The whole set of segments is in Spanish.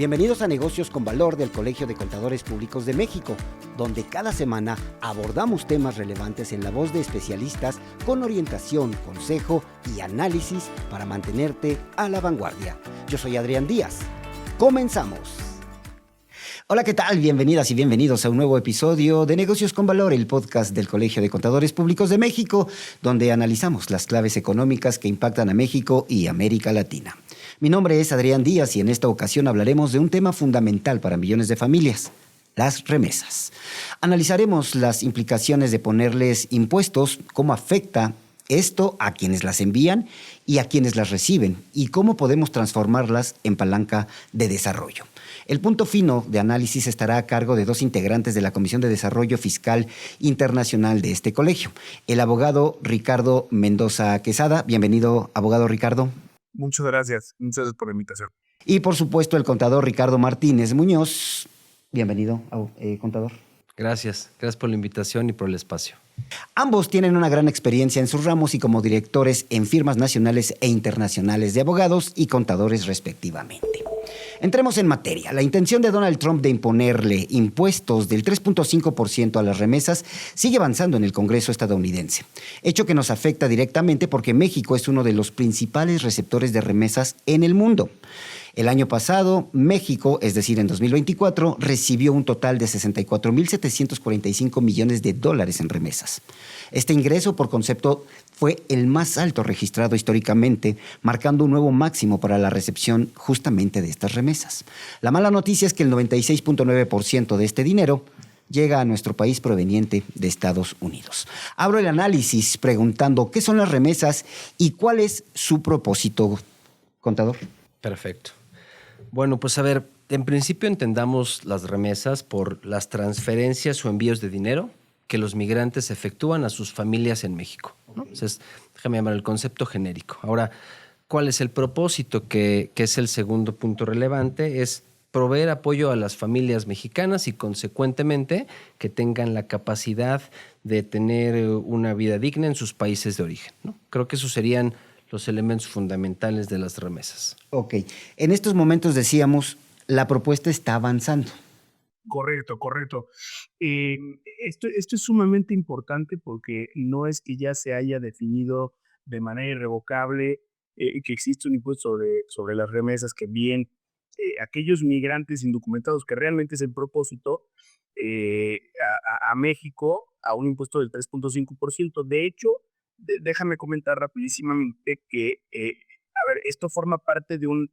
Bienvenidos a Negocios con Valor del Colegio de Contadores Públicos de México, donde cada semana abordamos temas relevantes en la voz de especialistas con orientación, consejo y análisis para mantenerte a la vanguardia. Yo soy Adrián Díaz. ¡Comenzamos! Hola, ¿qué tal? Bienvenidas y bienvenidos a un nuevo episodio de Negocios con Valor, el podcast del Colegio de Contadores Públicos de México, donde analizamos las claves económicas que impactan a México y América Latina. Mi nombre es Adrián Díaz y en esta ocasión hablaremos de un tema fundamental para millones de familias, las remesas. Analizaremos las implicaciones de ponerles impuestos, cómo afecta esto a quienes las envían y a quienes las reciben, y cómo podemos transformarlas en palanca de desarrollo. El punto fino de análisis estará a cargo de dos integrantes de la Comisión de Desarrollo Fiscal Internacional de este colegio, el abogado Ricardo Mendoza Quesada. Bienvenido, abogado Ricardo. Muchas gracias por la invitación. Y por supuesto el contador Ricardo Martínez Muñoz. Bienvenido, contador. Gracias por la invitación y por el espacio. Ambos tienen una gran experiencia en sus ramos y como directores en firmas nacionales e internacionales de abogados y contadores respectivamente. Entremos en materia. La intención de Donald Trump de imponerle impuestos del 3.5% a las remesas sigue avanzando en el Congreso estadounidense, hecho que nos afecta directamente porque México es uno de los principales receptores de remesas en el mundo. El año pasado, México, es decir, en 2024, recibió un total de 64.745 millones de dólares en remesas. Este ingreso, por concepto, fue el más alto registrado históricamente, marcando un nuevo máximo para la recepción justamente de estas remesas. La mala noticia es que el 96.9% de este dinero llega a nuestro país proveniente de Estados Unidos. Abro el análisis preguntando qué son las remesas y cuál es su propósito, contador. Perfecto. Bueno, pues a ver, en principio entendamos las remesas por las transferencias o envíos de dinero que los migrantes efectúan a sus familias en México, ¿no? Entonces, déjame llamar el concepto genérico. Ahora, ¿cuál es el propósito? Que es el segundo punto relevante, es proveer apoyo a las familias mexicanas y, consecuentemente, que tengan la capacidad de tener una vida digna en sus países de origen, ¿no? Creo que esos serían los elementos fundamentales de las remesas. Ok. En estos momentos decíamos, la propuesta está avanzando. Correcto. Esto es sumamente importante porque no es que ya se haya definido de manera irrevocable que existe un impuesto sobre las remesas que envíen aquellos migrantes indocumentados, que realmente es el propósito, a México a un impuesto del 3.5%. De hecho, déjame comentar rapidísimamente que, esto forma parte de un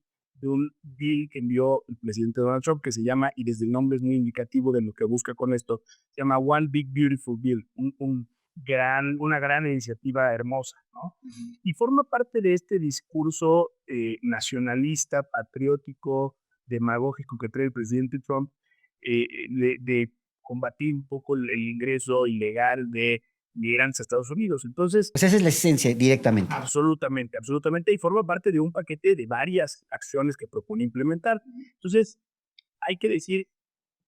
bill que envió el presidente Donald Trump que se llama, y desde el nombre es muy indicativo de lo que busca con esto, se llama One Big Beautiful Bill, una gran iniciativa hermosa, ¿no? Y forma parte de este discurso nacionalista, patriótico, demagógico que trae el presidente Trump, de combatir un poco el ingreso ilegal de migrantes a Estados Unidos. Entonces, Pues esa es la esencia directamente. absolutamente, y forma parte de un paquete de varias acciones que propone implementar. Entonces, hay que decir,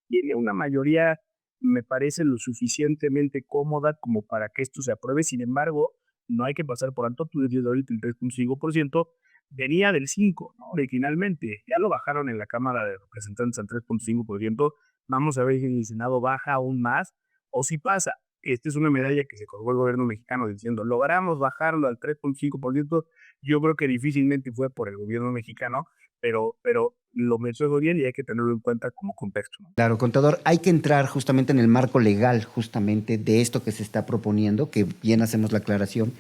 tiene una mayoría, me parece, lo suficientemente cómoda como para que esto se apruebe. Sin embargo, no hay que pasar por alto. Tú decías ahorita el 3.5%, venía del 5%, ¿no? Originalmente, ya lo bajaron en la Cámara de Representantes al 3.5%. Vamos a ver si el Senado baja aún más o si pasa. Esta es una medalla que se colgó el gobierno mexicano diciendo, logramos bajarlo al 3.5%. Yo creo que difícilmente fue por el gobierno mexicano, pero lo menciono bien y hay que tenerlo en cuenta como contexto, ¿no? Claro, contador, hay que entrar justamente en el marco legal justamente de esto que se está proponiendo, que bien hacemos la aclaración.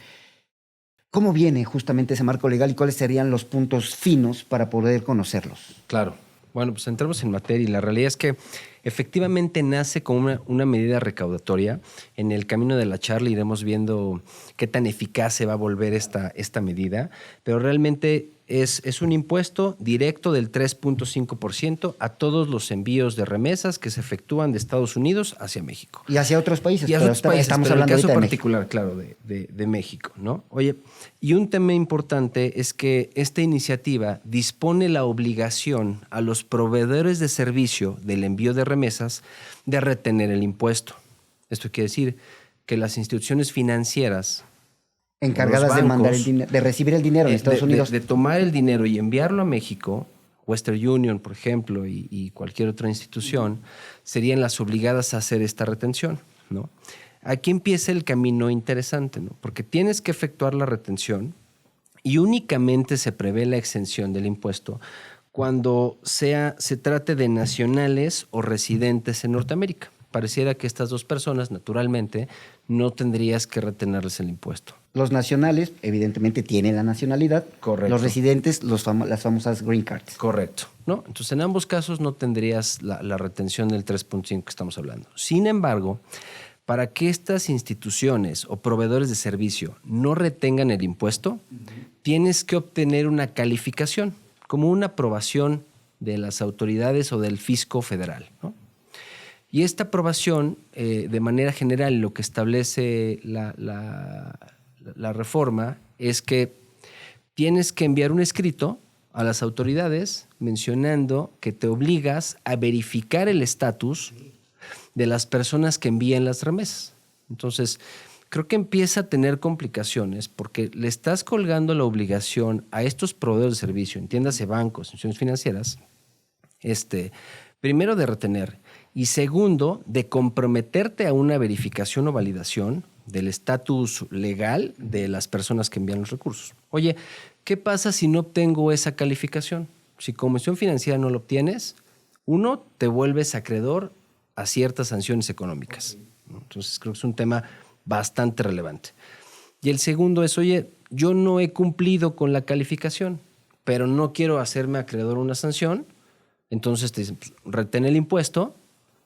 ¿Cómo viene justamente ese marco legal y cuáles serían los puntos finos para poder conocerlos? Claro. Bueno, pues entramos en materia y la realidad es que efectivamente nace como una medida recaudatoria. En el camino de la charla iremos viendo qué tan eficaz se va a volver esta medida, pero realmente es un impuesto directo del 3.5% a todos los envíos de remesas que se efectúan de Estados Unidos hacia México. Y hacia otros países. Y hacia otros países, estamos pero hablando en el caso ahorita particular, claro, de México, ¿no? Oye, y un tema importante es que esta iniciativa dispone la obligación a los proveedores de servicio del envío de remesas de retener el impuesto. Esto quiere decir que las instituciones financieras encargadas bancos, de mandar el dinero, de recibir el dinero en Estados Unidos. De tomar el dinero y enviarlo a México Western Union, por ejemplo, y cualquier otra institución, serían las obligadas a hacer esta retención, ¿no? Aquí empieza el camino interesante, ¿no? Porque tienes que efectuar la retención y únicamente se prevé la exención del impuesto cuando se trate de nacionales o residentes en Norteamérica. Pareciera que estas dos personas, naturalmente, no tendrías que retenerles el impuesto. Los nacionales, evidentemente, tienen la nacionalidad. Correcto. Los residentes, las famosas green cards. Correcto, ¿no? Entonces, en ambos casos no tendrías la retención del 3.5 que estamos hablando. Sin embargo, para que estas instituciones o proveedores de servicio no retengan el impuesto, tienes que obtener una calificación, como una aprobación de las autoridades o del fisco federal, ¿no? Y esta aprobación, de manera general, lo que establece la reforma es que tienes que enviar un escrito a las autoridades mencionando que te obligas a verificar el estatus de las personas que envían las remesas. Entonces, creo que empieza a tener complicaciones porque le estás colgando la obligación a estos proveedores de servicio, entiéndase bancos, instituciones financieras, primero de retener y segundo de comprometerte a una verificación o validación del estatus legal de las personas que envían los recursos. Oye, ¿qué pasa si no obtengo esa calificación? Si como institución financiera no lo obtienes, uno, te vuelves acreedor a ciertas sanciones económicas. Entonces creo que es un tema bastante relevante. Y el segundo es, oye, yo no he cumplido con la calificación, pero no quiero hacerme acreedor a una sanción, entonces te dicen, pues, retén el impuesto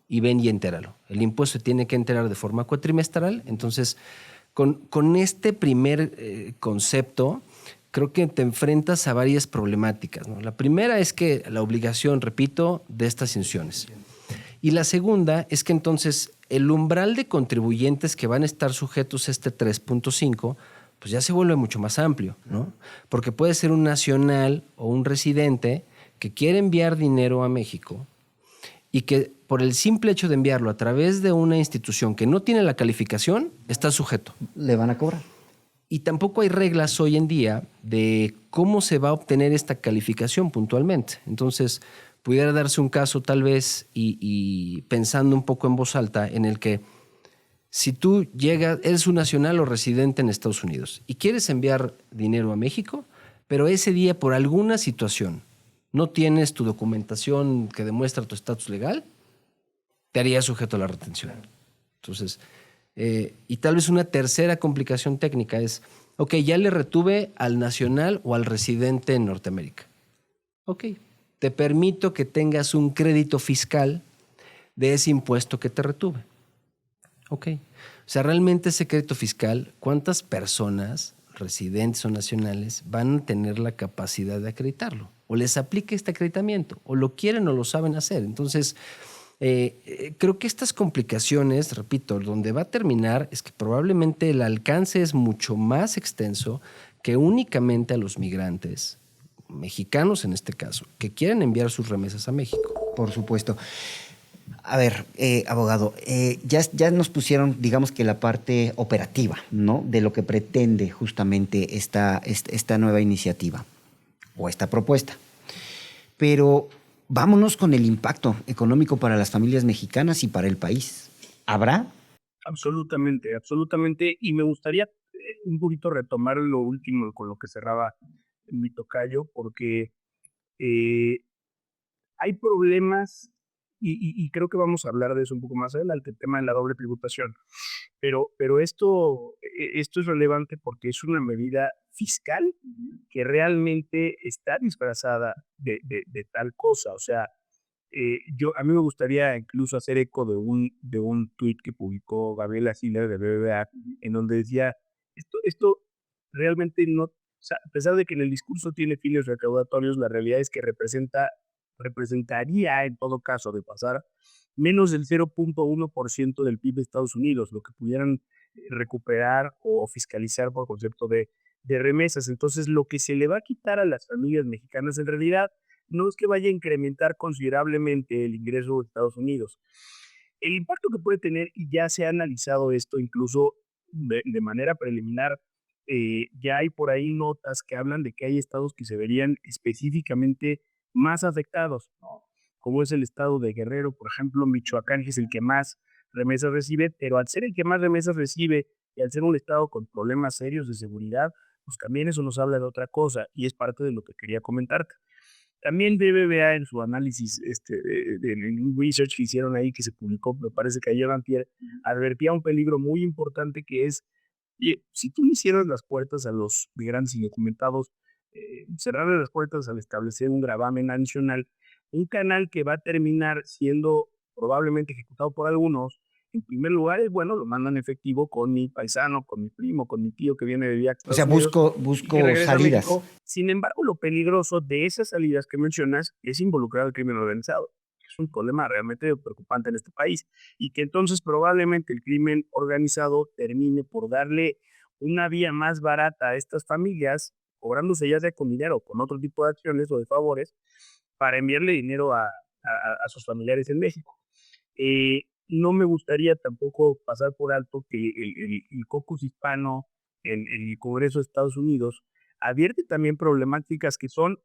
y ven y entéralo. El impuesto se tiene que enterar de forma cuatrimestral. Entonces, con este primer concepto, creo que te enfrentas a varias problemáticas, ¿no? La primera es que la obligación, repito, de estas instituciones. Y la segunda es que entonces el umbral de contribuyentes que van a estar sujetos a este 3.5, pues ya se vuelve mucho más amplio, ¿no? Porque puede ser un nacional o un residente que quiere enviar dinero a México y que por el simple hecho de enviarlo a través de una institución que no tiene la calificación, está sujeto. Le van a cobrar. Y tampoco hay reglas hoy en día de cómo se va a obtener esta calificación puntualmente. Entonces, pudiera darse un caso tal vez, y pensando un poco en voz alta, en el que si tú eres un nacional o residente en Estados Unidos y quieres enviar dinero a México, pero ese día por alguna situación no tienes tu documentación que demuestra tu estatus legal, te harías sujeto a la retención. Entonces, y tal vez una tercera complicación técnica es, ok, ya le retuve al nacional o al residente en Norteamérica. Ok, te permito que tengas un crédito fiscal de ese impuesto que te retuve. Ok. O sea, realmente ese crédito fiscal, ¿cuántas personas, residentes o nacionales, van a tener la capacidad de acreditarlo? O les aplica este acreditamiento, o lo quieren o lo saben hacer. Entonces, creo que estas complicaciones, repito, donde va a terminar es que probablemente el alcance es mucho más extenso que únicamente a los migrantes, mexicanos en este caso, que quieren enviar sus remesas a México. Por supuesto. A ver, abogado, ya nos pusieron, digamos que la parte operativa, ¿no? De lo que pretende justamente esta nueva iniciativa o esta propuesta. Pero vámonos con el impacto económico para las familias mexicanas y para el país. ¿Habrá? Absolutamente, absolutamente. Y me gustaría un poquito retomar lo último con lo que cerraba mi tocayo, porque hay problemas, y creo que vamos a hablar de eso un poco más adelante, el tema de la doble tributación. Pero esto es relevante porque es una medida fiscal que realmente está disfrazada de tal cosa. O sea, a mí me gustaría incluso hacer eco de un tuit que publicó Gabriela Siller de BBVA, en donde decía, esto realmente no, o sea, a pesar de que en el discurso tiene fines recaudatorios, la realidad es que representaría, en todo caso, de pasar, menos del 0.1% del PIB de Estados Unidos, lo que pudieran recuperar o fiscalizar por concepto de remesas. Entonces, lo que se le va a quitar a las familias mexicanas en realidad no es que vaya a incrementar considerablemente el ingreso de Estados Unidos. El impacto que puede tener, y ya se ha analizado esto incluso de manera preliminar, ya hay por ahí notas que hablan de que hay estados que se verían específicamente más afectados, ¿no? Como es el estado de Guerrero, por ejemplo, Michoacán, que es el que más remesas recibe, pero al ser el que más remesas recibe y al ser un estado con problemas serios de seguridad, pues también eso nos habla de otra cosa y es parte de lo que quería comentarte. También BBVA en su análisis, en un research que hicieron ahí, que se publicó, me parece que ayer o antier, advertía un peligro muy importante que es, si tú le cierras las puertas a los migrantes indocumentados, cerrarle las puertas al establecer un gravamen adicional, un canal que va a terminar siendo probablemente ejecutado por algunos, en primer lugar es, bueno, lo mandan efectivo con mi paisano, con mi primo, con mi tío que viene de viaje a O sea, Estados Unidos y que busco regresa a salidas. México. Sin embargo, lo peligroso de esas salidas que mencionas es involucrar al crimen organizado. Es un problema realmente preocupante en este país y que entonces probablemente el crimen organizado termine por darle una vía más barata a estas familias, cobrándose ya sea con dinero o con otro tipo de acciones o de favores, para enviarle dinero a sus familiares en México. No me gustaría tampoco pasar por alto que el caucus hispano en el Congreso de Estados Unidos advierte también problemáticas que son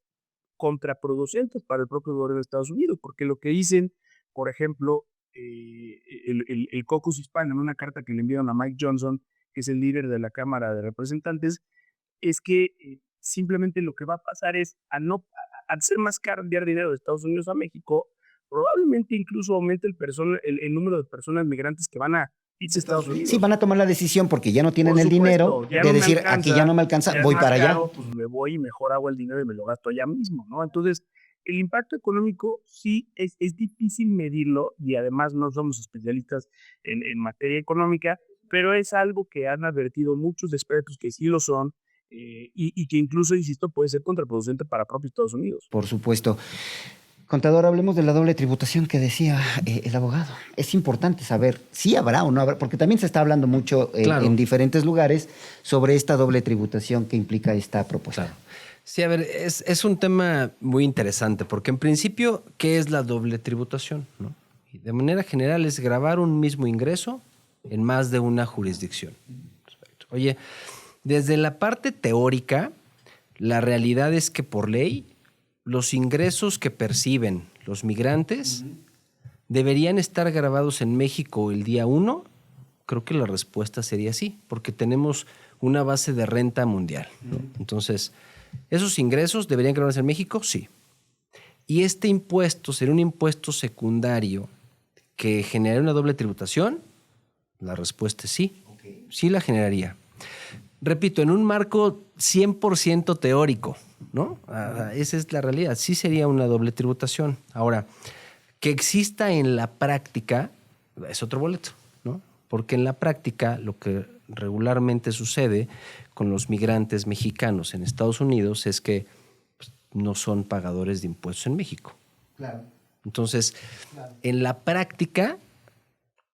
contraproducentes para el propio gobierno de Estados Unidos, porque lo que dicen, por ejemplo, el caucus hispano en una carta que le enviaron a Mike Johnson, que es el líder de la Cámara de Representantes, es que simplemente lo que va a pasar es al ser más caro enviar dinero de Estados Unidos a México, probablemente incluso aumente el número de personas migrantes que van a irse a Estados Unidos. Sí, van a tomar la decisión porque ya no tienen Por el dinero supuesto, ya de no me decir, aquí ya no me alcanza, ya es voy más para allá. caro, pues me voy y mejor hago el dinero y me lo gasto allá mismo, ¿no? Entonces, el impacto económico sí es difícil medirlo y además no somos especialistas en materia económica, pero es algo que han advertido muchos expertos que sí lo son y que incluso, insisto, puede ser contraproducente para propio Estados Unidos. Por supuesto. Contador, hablemos de la doble tributación que decía el abogado. Es importante saber si habrá o no habrá, porque también se está hablando mucho Claro. en diferentes lugares sobre esta doble tributación que implica esta propuesta. Claro. Sí, a ver, es un tema muy interesante, porque en principio, ¿qué es la doble tributación? ¿No? Y de manera general es gravar un mismo ingreso en más de una jurisdicción. Perfecto. Oye, desde la parte teórica, la realidad es que por ley, los ingresos que perciben los migrantes deberían estar grabados en México el día 1. Creo que la respuesta sería sí, porque tenemos una base de renta mundial, ¿no? Entonces, ¿esos ingresos deberían grabarse en México? Sí. ¿Y este impuesto sería un impuesto secundario que generaría una doble tributación? La respuesta es sí. Sí la generaría. Repito, en un marco 100% teórico, ¿no? Esa es la realidad. Sí sería una doble tributación. Ahora, que exista en la práctica es otro boleto, ¿no? Porque en la práctica lo que regularmente sucede con los migrantes mexicanos en Estados Unidos es que pues, no son pagadores de impuestos en México. Claro. Entonces, en la práctica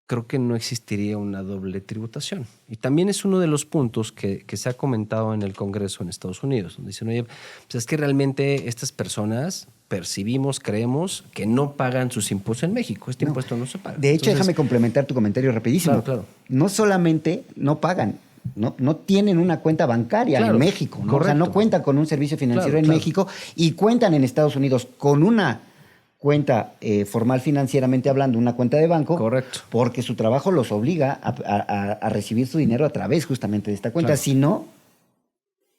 creo que no existiría una doble tributación. Y también es uno de los puntos que se ha comentado en el Congreso en Estados Unidos, donde dicen, oye, pues es que realmente estas personas percibimos, creemos que no pagan sus impuestos en México. Este impuesto no se paga. De hecho, Entonces, déjame complementar tu comentario rapidísimo. Claro. No solamente no pagan, no tienen una cuenta bancaria en México, ¿no? O sea, no cuentan con un servicio financiero en México y cuentan en Estados Unidos con una cuenta formal financieramente hablando, una cuenta de banco. Correcto. Porque su trabajo los obliga a recibir su dinero a través justamente de esta cuenta. Claro. Si no,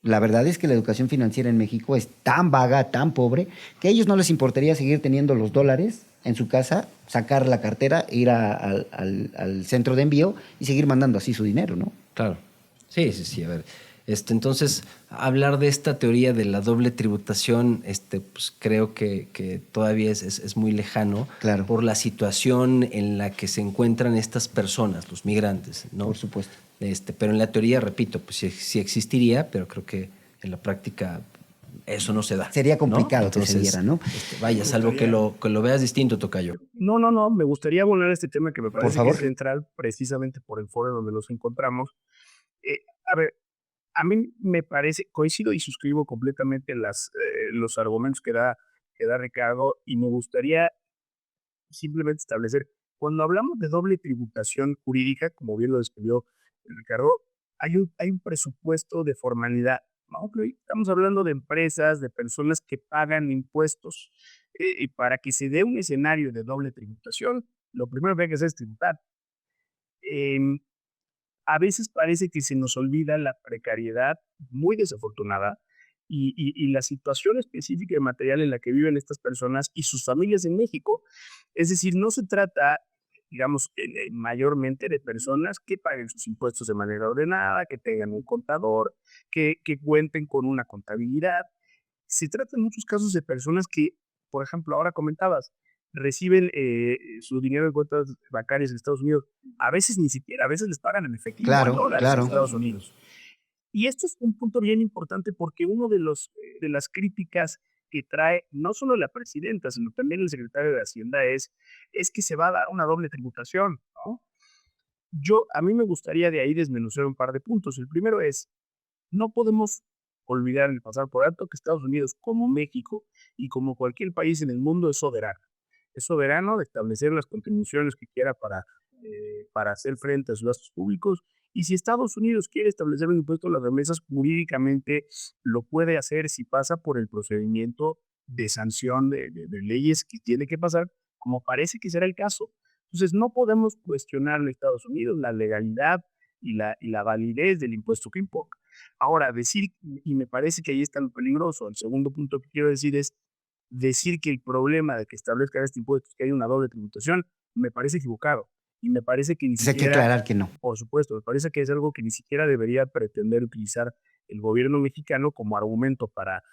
la verdad es que la educación financiera en México es tan vaga, tan pobre, que a ellos no les importaría seguir teniendo los dólares en su casa, sacar la cartera, ir al centro de envío y seguir mandando así su dinero, ¿no? Claro. Sí. A ver, entonces, hablar de esta teoría de la doble tributación, pues creo que todavía es muy lejano. Claro. Por la situación en la que se encuentran estas personas, los migrantes, ¿no? Por supuesto. Pero en la teoría, repito, pues sí existiría, pero creo que en la práctica eso no se da. Sería complicado, ¿no? Entonces, que se diera, ¿no? Vaya, salvo que lo veas distinto, tocayo. No, me gustaría abonar este tema que me Por parece que favor. es central precisamente por el foro donde los encontramos. A ver, a mí me parece, coincido y suscribo completamente los argumentos que da Ricardo y me gustaría simplemente establecer, cuando hablamos de doble tributación jurídica, como bien lo describió Ricardo, hay un presupuesto de formalidad ¿no? Pero ahí estamos hablando de empresas, de personas que pagan impuestos. Y para que se dé un escenario de doble tributación, lo primero que hay que hacer es tributar. Em, a veces parece que se nos olvida la precariedad muy desafortunada y la situación específica y material en la que viven estas personas y sus familias en México. Es decir, no se trata, digamos, mayormente de personas que paguen sus impuestos de manera ordenada, que tengan un contador, que cuenten con una contabilidad. Se trata en muchos casos de personas que, por ejemplo, ahora comentabas, reciben su dinero en cuentas bancarias en Estados Unidos. A veces ni siquiera, a veces les pagan en efectivo o en Claro, dólares en claro. Estados Unidos. Y esto es un punto bien importante porque uno de las críticas que trae no solo la presidenta, sino también el secretario de Hacienda es que se va a dar una doble tributación, ¿no? A mí me gustaría de ahí desmenuzar un par de puntos. El primero es, no podemos olvidar ni pasar por alto que Estados Unidos, como México y como cualquier país en el mundo, es soberano. Es soberano de establecer las contribuciones que quiera para hacer frente a sus gastos públicos. Y si Estados Unidos quiere establecer un impuesto a las remesas, jurídicamente lo puede hacer si pasa por el procedimiento de sanción de leyes que tiene que pasar, como parece que será el caso. Entonces, no podemos cuestionar a Estados Unidos la legalidad y la validez del impuesto que imponga. Ahora, decir, y me parece que ahí está lo peligroso, el segundo punto que quiero decir es decir que el problema de que establezca este impuesto es que hay una doble tributación, me parece equivocado. Y me parece que ni Pues hay que siquiera, aclarar que no. por supuesto, me parece que es algo que ni siquiera debería pretender utilizar el gobierno mexicano como argumento para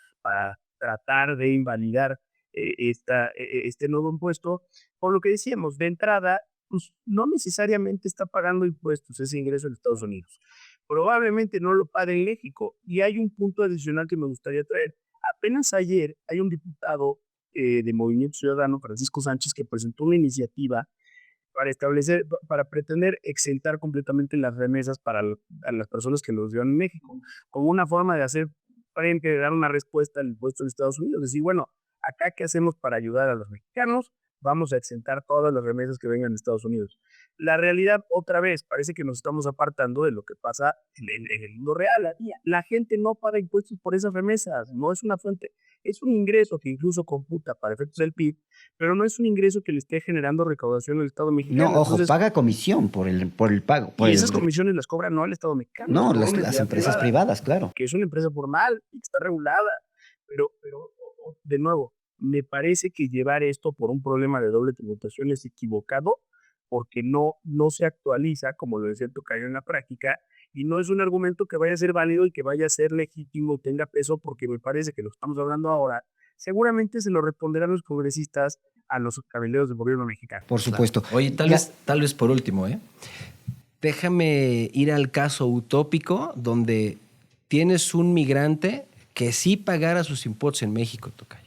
tratar de invalidar este nuevo impuesto. Por lo que decíamos, de entrada, pues no necesariamente está pagando impuestos ese ingreso en Estados Unidos. Probablemente no lo pague en México. Y hay un punto adicional que me gustaría traer. Apenas ayer hay un diputado de Movimiento Ciudadano, Francisco Sánchez, que presentó una iniciativa para pretender exentar completamente las remesas a las personas que los llevan en México, como una forma de hacer frente, de dar una respuesta al impuesto en Estados Unidos. Decir, bueno, acá qué hacemos para ayudar a los mexicanos, vamos a exentar todas las remesas que vengan de Estados Unidos. La realidad, otra vez, parece que nos estamos apartando de lo que pasa en el mundo real. La gente no paga impuestos por esas remesas, no es una fuente, es un ingreso que incluso computa para efectos del PIB, pero no es un ingreso que le esté generando recaudación al Estado No, mexicano. ojo, Entonces, paga comisión por el pago. y esas comisiones las cobran no al Estado mexicano, las No, cobra una las entidad empresas privada, privadas, claro. que es una empresa formal y que está regulada. Pero de nuevo, me parece que llevar esto por un problema de doble tributación es equivocado porque no se actualiza, como lo decía el tocayo en la práctica, y no es un argumento que vaya a ser válido y que vaya a ser legítimo, tenga peso, porque me parece que lo estamos hablando ahora. Seguramente se lo responderán los congresistas a los cabildeos del gobierno mexicano. Por supuesto. Oye, tal vez por último, déjame ir al caso utópico donde tienes un migrante que sí pagara sus impuestos en México, tocayo.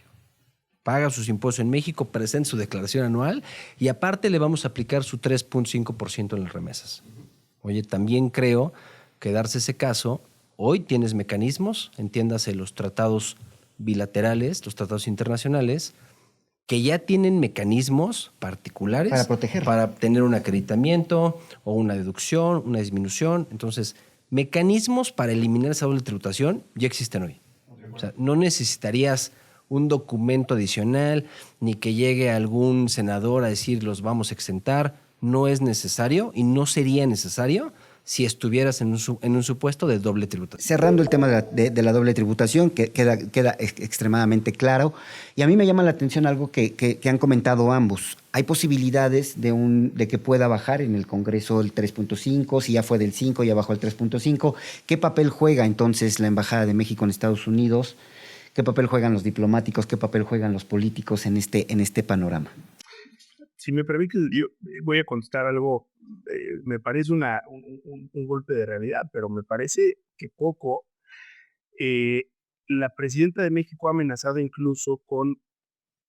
Paga sus impuestos en México, presenta su declaración anual y aparte le vamos a aplicar su 3.5% en las remesas. Oye, también creo que darse ese caso, hoy tienes mecanismos, entiéndase los tratados bilaterales, los tratados internacionales, que ya tienen mecanismos particulares Para proteger. para tener un acreditamiento o una deducción, una disminución. Entonces, mecanismos para eliminar esa doble tributación ya existen hoy. O sea, no necesitarías un documento adicional ni que llegue algún senador a decir los vamos a exentar. No es necesario y no sería necesario si estuvieras en un supuesto de doble tributación. Cerrando el tema de la doble tributación, que queda extremadamente claro. Y a mí me llama la atención algo que han comentado ambos. Hay posibilidades de que pueda bajar en el Congreso el 3.5, si ya fue del 5, ya bajó el 3.5. ¿Qué papel juega entonces la Embajada de México en Estados Unidos? ¿Qué papel juegan los diplomáticos? ¿Qué papel juegan los políticos en este panorama? Si me permite, yo voy a contestar algo, me parece un golpe de realidad, pero me parece que poco. La presidenta de México ha amenazado incluso con,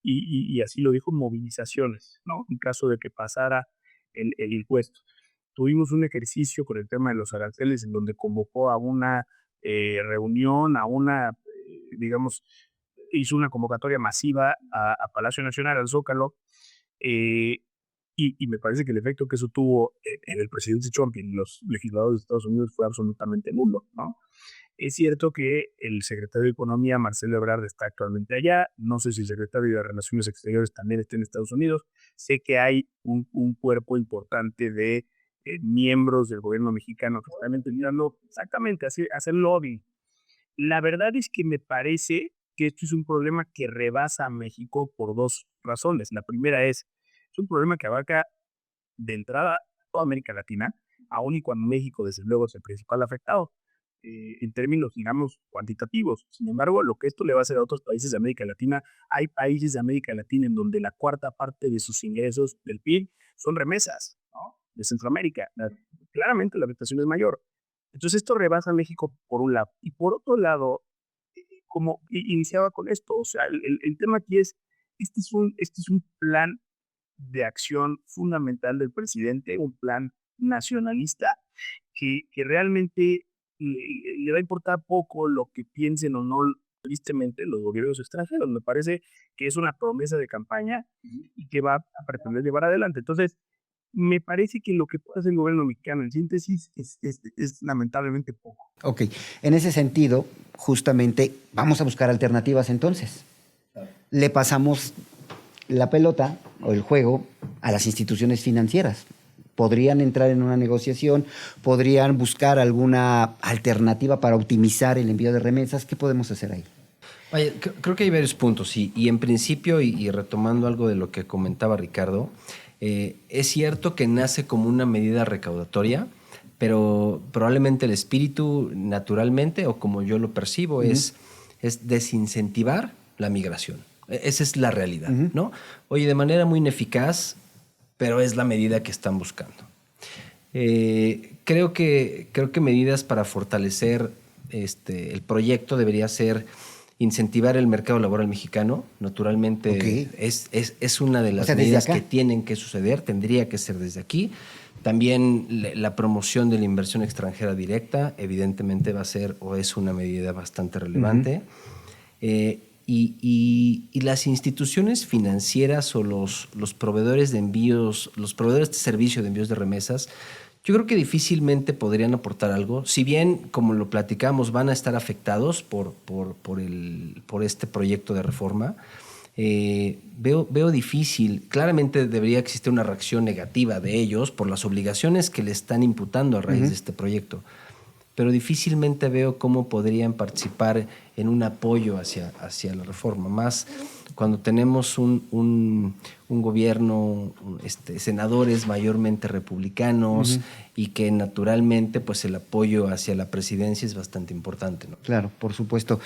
y así lo dijo, movilizaciones, ¿no? En caso de que pasara el impuesto. Tuvimos un ejercicio con el tema de los aranceles en donde convocó a una reunión, digamos, hizo una convocatoria masiva a Palacio Nacional, al Zócalo, eh, y me parece que el efecto que eso tuvo en el presidente Trump y en los legisladores de Estados Unidos fue absolutamente nulo, ¿no? Es cierto que el secretario de Economía, Marcelo Ebrard, está actualmente allá. No sé si el secretario de Relaciones Exteriores también está en Estados Unidos. Sé que hay un cuerpo importante de miembros del gobierno mexicano que están intentando exactamente hacer lobby. La verdad es que me parece que esto es un problema que rebasa a México por dos razones. La primera es un problema que abarca de entrada toda América Latina, aun y cuando México, desde luego, es el principal afectado en términos, digamos, cuantitativos. Sin embargo, lo que esto le va a hacer a otros países de América Latina, hay países de América Latina en donde la cuarta parte de sus ingresos del PIB son remesas, ¿no? De Centroamérica. Claramente la afectación es mayor. Entonces esto rebasa a México por un lado. Y por otro lado, como iniciaba con esto, o sea, el tema aquí es, este es un plan de acción fundamental del presidente, un plan nacionalista que realmente le va a importar poco lo que piensen o no, tristemente, los gobiernos extranjeros. Me parece que es una promesa de campaña y que va a pretender llevar adelante. Entonces, me parece que lo que puede hacer el gobierno mexicano, en síntesis, es lamentablemente poco. Ok, en ese sentido, justamente vamos a buscar alternativas entonces. Le pasamos la pelota o el juego a las instituciones financieras. Podrían entrar en una negociación, podrían buscar alguna alternativa para optimizar el envío de remesas. ¿Qué podemos hacer ahí? Vaya, creo que hay varios puntos y en principio, y retomando algo de lo que comentaba Ricardo, es cierto que nace como una medida recaudatoria, pero probablemente el espíritu naturalmente, o como yo lo percibo, es desincentivar la migración. Esa es la realidad, ¿no? Oye, de manera muy ineficaz, pero es la medida que están buscando. Creo que medidas para fortalecer el proyecto debería ser incentivar el mercado laboral mexicano. Naturalmente, es una de las medidas que tienen que suceder, tendría que ser desde aquí. También la promoción de la inversión extranjera directa, evidentemente va a ser o es una medida bastante relevante. Y las instituciones financieras o los proveedores de envíos, los proveedores de servicio de envíos de remesas, yo creo que difícilmente podrían aportar algo. Si bien, como lo platicamos, van a estar afectados por este proyecto de reforma, veo difícil. Claramente debería existir una reacción negativa de ellos por las obligaciones que le están imputando a raíz de este proyecto. Pero difícilmente veo cómo podrían participar en un apoyo hacia la reforma. Más cuando tenemos un gobierno, senadores mayormente republicanos y que naturalmente pues el apoyo hacia la presidencia es bastante importante, ¿no? Claro, por supuesto.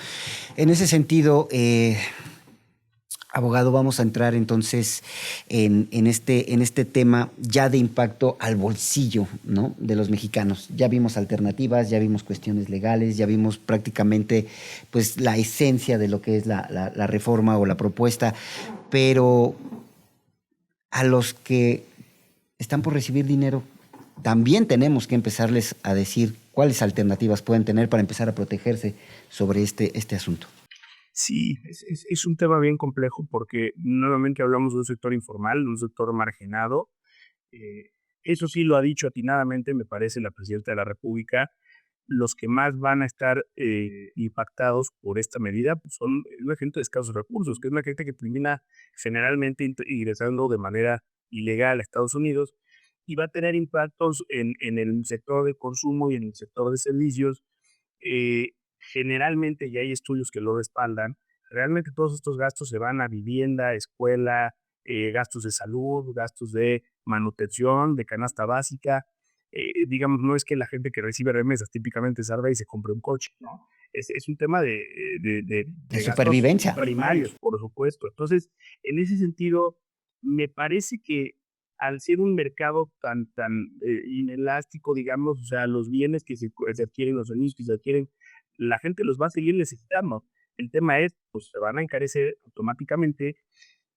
En ese sentido, abogado, vamos a entrar entonces en este tema ya de impacto al bolsillo, ¿no?, de los mexicanos. Ya vimos alternativas, ya vimos cuestiones legales, ya vimos prácticamente pues, la esencia de lo que es la reforma o la propuesta, pero a los que están por recibir dinero, también tenemos que empezarles a decir cuáles alternativas pueden tener para empezar a protegerse sobre este asunto. Sí, es un tema bien complejo porque nuevamente hablamos de un sector informal, de un sector marginado. Eso sí lo ha dicho atinadamente, me parece, la presidenta de la República. Los que más van a estar impactados por esta medida pues son la gente de escasos recursos, que es la gente que termina generalmente ingresando de manera ilegal a Estados Unidos y va a tener impactos en el sector de consumo y en el sector de servicios. Generalmente, y hay estudios que lo respaldan, realmente todos estos gastos se van a vivienda, escuela, gastos de salud, gastos de manutención, de canasta básica. Digamos, no es que la gente que recibe remesas típicamente salga y se compre un coche, ¿no? Es un tema de supervivencia primarios, por supuesto. Entonces, en ese sentido, me parece que al ser un mercado tan inelástico, digamos, o sea, los bienes que se adquieren, los servicios que se adquieren, la gente los va a seguir necesitando. El tema es, pues se van a encarecer automáticamente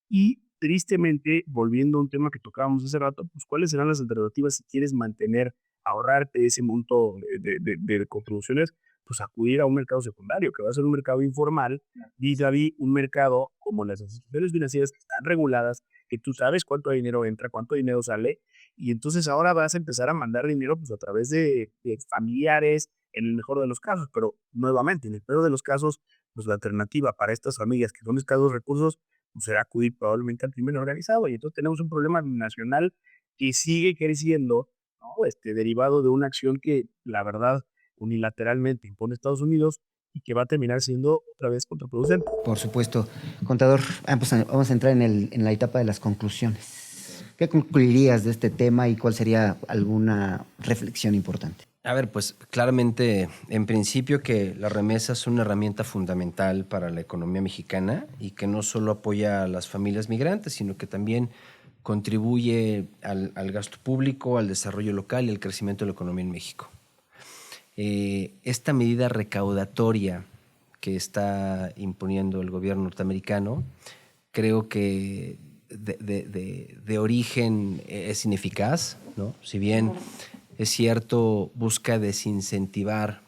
y tristemente, volviendo a un tema que tocábamos hace rato, pues cuáles serán las alternativas si quieres mantener, ahorrarte ese monto de contribuciones, pues acudir a un mercado secundario, que va a ser un mercado informal, vis-a-vis un mercado como las instituciones financieras que están reguladas, que tú sabes cuánto dinero entra, cuánto dinero sale, y entonces ahora vas a empezar a mandar dinero pues a través de familiares, en el mejor de los casos, pero nuevamente, en el peor de los casos, pues la alternativa para estas familias que son de escasos recursos, pues será acudir probablemente al crimen organizado. Y entonces tenemos un problema nacional que sigue creciendo, ¿no? Derivado de una acción que, la verdad, unilateralmente impone Estados Unidos y que va a terminar siendo otra vez contraproducente. Por supuesto. Contador, pues vamos a entrar en la etapa de las conclusiones. ¿Qué concluirías de este tema y cuál sería alguna reflexión importante? A ver, pues claramente, en principio, que las remesas son una herramienta fundamental para la economía mexicana y que no solo apoya a las familias migrantes, sino que también contribuye al gasto público, al desarrollo local y al crecimiento de la economía en México. Esta medida recaudatoria que está imponiendo el gobierno norteamericano, creo que de origen es ineficaz, ¿no? Si bien es cierto, busca desincentivar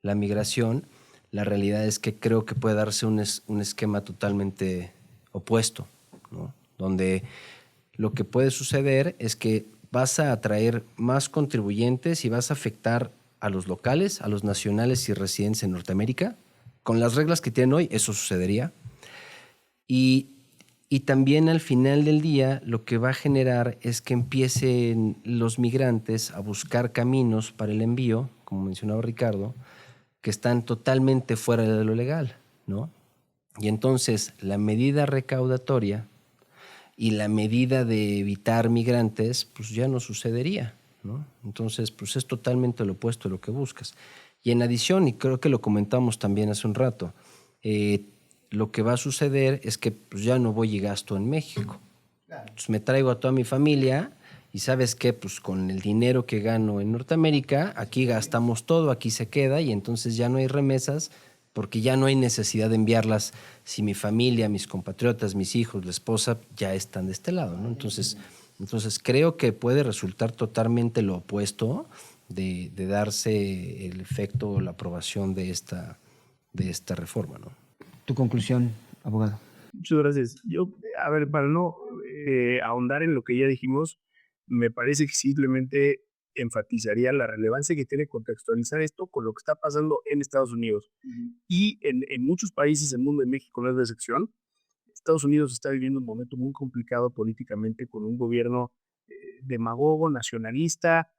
la migración, la realidad es que creo que puede darse un esquema totalmente opuesto, ¿no? Donde lo que puede suceder es que vas a atraer más contribuyentes y vas a afectar a los locales, a los nacionales y residentes en Norteamérica. Con las reglas que tienen hoy, eso sucedería. Y también al final del día lo que va a generar es que empiecen los migrantes a buscar caminos para el envío, como mencionaba Ricardo, que están totalmente fuera de lo legal, ¿no? Y entonces la medida recaudatoria y la medida de evitar migrantes, pues ya no sucedería, ¿no? Entonces, pues es totalmente lo opuesto a lo que buscas. Y en adición, y creo que lo comentamos también hace un rato, lo que va a suceder es que pues, ya no voy y gasto en México. Entonces me traigo a toda mi familia y ¿sabes qué? Pues con el dinero que gano en Norteamérica, aquí gastamos todo, aquí se queda y entonces ya no hay remesas porque ya no hay necesidad de enviarlas si mi familia, mis compatriotas, mis hijos, la esposa ya están de este lado, ¿no? Entonces creo que puede resultar totalmente lo opuesto de darse el efecto o la aprobación de esta reforma, ¿no? Tu conclusión, abogado. Muchas gracias. Yo, a ver, para no ahondar en lo que ya dijimos, me parece que simplemente enfatizaría la relevancia que tiene contextualizar esto con lo que está pasando en Estados Unidos. Y en muchos países del mundo, en México no es la excepción. Estados Unidos está viviendo un momento muy complicado políticamente con un gobierno demagogo, nacionalista,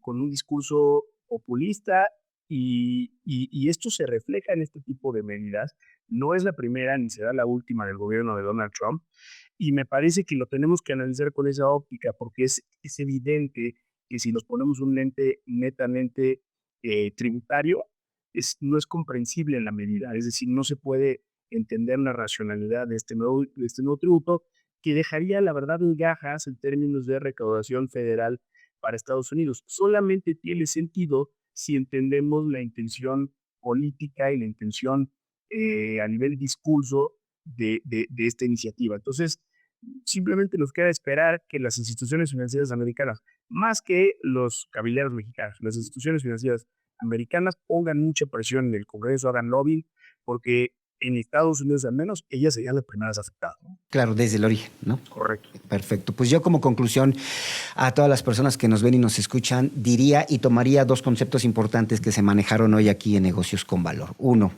con un discurso populista y esto se refleja en este tipo de medidas. No es la primera ni será la última del gobierno de Donald Trump y me parece que lo tenemos que analizar con esa óptica porque es evidente que si nos ponemos un lente netamente tributario, no es comprensible en la medida, es decir, no se puede entender la racionalidad de este nuevo tributo que dejaría, la verdad, gajas en términos de recaudación federal para Estados Unidos. Solamente tiene sentido si entendemos la intención política y la intención a nivel discurso de esta iniciativa. Entonces, simplemente nos queda esperar que las instituciones financieras americanas, más que los cabilderos mexicanos, las instituciones financieras americanas pongan mucha presión en el Congreso, hagan lobbying, porque en Estados Unidos al menos ellas serían las primeras afectadas, ¿no? Claro, desde el origen, ¿no? Correcto. Perfecto. Pues yo como conclusión a todas las personas que nos ven y nos escuchan diría y tomaría dos conceptos importantes que se manejaron hoy aquí en Negocios con Valor. Uno,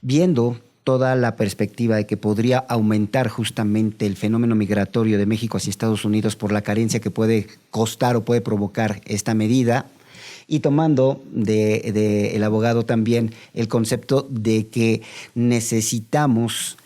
viendo toda la perspectiva de que podría aumentar justamente el fenómeno migratorio de México hacia Estados Unidos por la carencia que puede costar o puede provocar esta medida, y tomando del abogado también el concepto de que necesitamos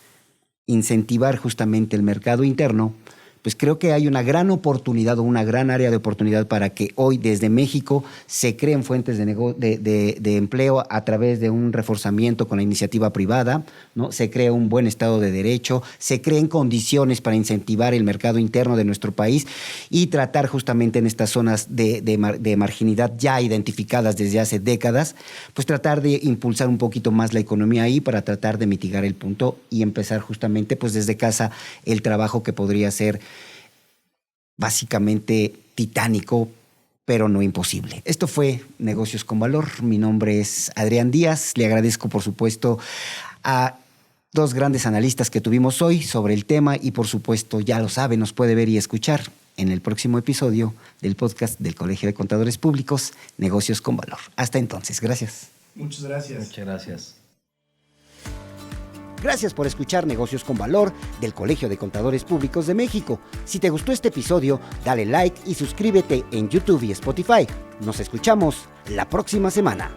incentivar justamente el mercado interno, pues creo que hay una gran oportunidad o una gran área de oportunidad para que hoy desde México se creen fuentes de empleo a través de un reforzamiento con la iniciativa privada, ¿no? Se crea un buen Estado de Derecho, se creen condiciones para incentivar el mercado interno de nuestro país y tratar justamente en estas zonas de marginalidad ya identificadas desde hace décadas, pues tratar de impulsar un poquito más la economía ahí para tratar de mitigar el punto y empezar justamente pues desde casa el trabajo que podría ser básicamente titánico, pero no imposible. Esto fue Negocios con Valor. Mi nombre es Adrián Díaz. Le agradezco, por supuesto, a dos grandes analistas que tuvimos hoy sobre el tema y, por supuesto, ya lo sabe, nos puede ver y escuchar en el próximo episodio del podcast del Colegio de Contadores Públicos, Negocios con Valor. Hasta entonces, gracias. Muchas gracias. Muchas gracias. Gracias por escuchar Negocios con Valor del Colegio de Contadores Públicos de México. Si te gustó este episodio, dale like y suscríbete en YouTube y Spotify. Nos escuchamos la próxima semana.